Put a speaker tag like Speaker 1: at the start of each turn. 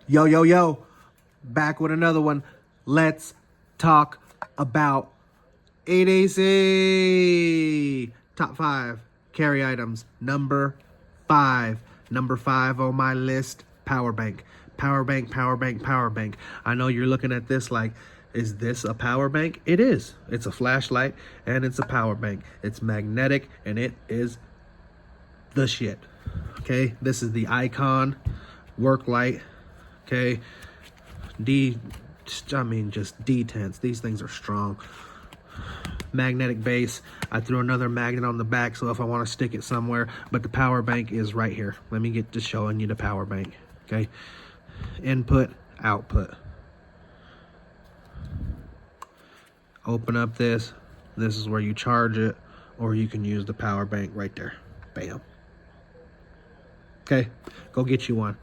Speaker 1: Yo, yo, yo. Back with another one. Let's talk about EDC. Top 5 carry items. Number 5. Number 5 on my list, power bank. Power bank, power bank, power bank. I know you're looking at this like, is this a power bank? It is. It's a flashlight and it's a power bank. It's magnetic and it is the shit. Okay, this is the Icon Worklight. Okay, just D10s. These things are strong. Magnetic base. I threw another magnet on the back so if I want to stick it somewhere, but the power bank is right here. Let me get to showing you the power bank. Okay, input, output. Open up this. This is where you charge it, or you can use the power bank right there. Bam. Okay, go get you one.